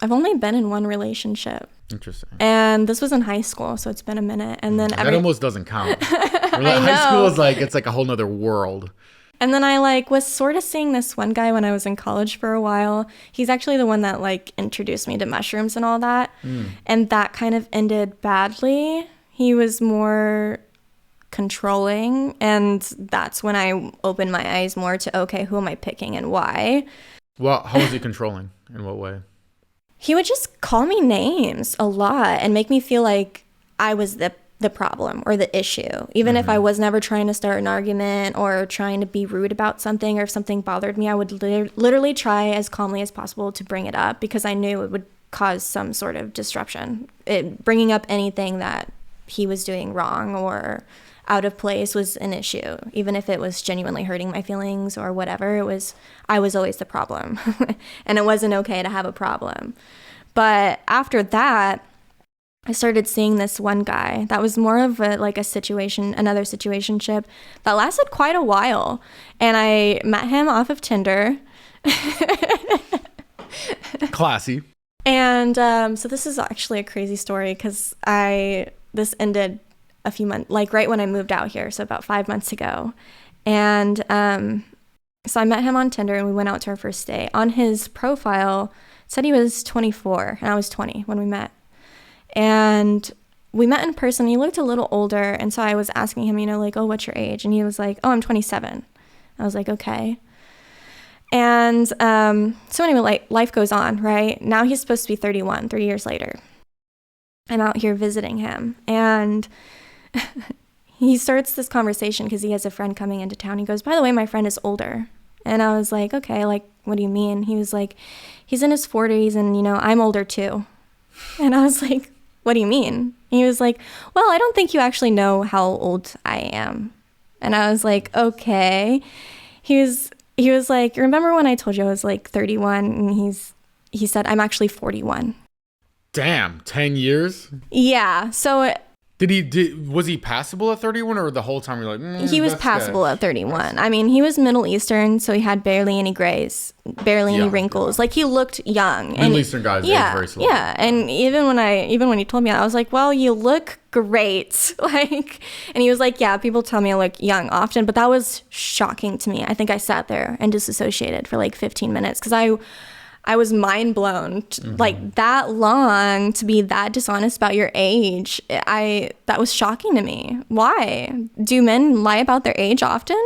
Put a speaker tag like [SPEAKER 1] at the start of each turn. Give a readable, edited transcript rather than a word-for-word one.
[SPEAKER 1] I've only been in one relationship.
[SPEAKER 2] Interesting.
[SPEAKER 1] And this was in high school, so it's been a minute. And then
[SPEAKER 2] that almost doesn't count.
[SPEAKER 1] I know.
[SPEAKER 2] High school is like, it's like a whole nother world.
[SPEAKER 1] And then I like was sort of seeing this one guy when I was in college for a while. He's actually the one that like introduced me to mushrooms and all that. And that kind of ended badly. He was more controlling, and that's when I opened my eyes more to, okay, who am I picking and why?
[SPEAKER 2] Well, how was he controlling? In what way?
[SPEAKER 1] He would just call me names a lot and make me feel like I was the problem or the issue, even if I was never trying to start an argument or trying to be rude about something, or if something bothered me, I would literally try as calmly as possible to bring it up, because I knew it would cause some sort of disruption. Bringing up anything that he was doing wrong or out of place was an issue, even if it was genuinely hurting my feelings or whatever. I was always the problem. And it wasn't okay to have a problem. But after that, I started seeing this one guy that was more of another situationship that lasted quite a while. And I met him off of Tinder.
[SPEAKER 2] Classy.
[SPEAKER 1] And so this is actually a crazy story, because this ended a few months, like right when I moved out here, so about 5 months ago. And so I met him on Tinder, and we went out to our first date. On his profile, it said he was 24, and I was 20 when we met. And we met in person. He looked a little older, and so I was asking him, like, oh, what's your age? And he was like, oh, I'm 27. I was like, okay. And so anyway, like, life goes on, right? Now he's supposed to be 31, 30 years later. I'm out here visiting him, and he starts this conversation because he has a friend coming into town. He goes, by the way, my friend is older. And I was like, okay, like, what do you mean? He was like, he's in his 40s, and, I'm older too. And I was like, what do you mean? He was like, well, I don't think you actually know how old I am. And I was like, okay. He was like, remember when I told you I was like 31? And he said, I'm actually 41.
[SPEAKER 2] Damn, 10 years?
[SPEAKER 1] Yeah. So
[SPEAKER 2] was he passable at 31, or the whole time you're like,
[SPEAKER 1] he was passable at 31. I mean, he was Middle Eastern, so he had barely any grays, barely any wrinkles. Yeah. Like, he looked young.
[SPEAKER 2] Middle Eastern guys age very slowly.
[SPEAKER 1] Yeah. And even when he told me that, I was like, well, you look great. Like, and he was like, yeah, people tell me I look young often, but that was shocking to me. I think I sat there and disassociated for like 15 minutes, because I was mind blown, like, that long to be that dishonest about your age. That was shocking to me. Why? Do men lie about their age often?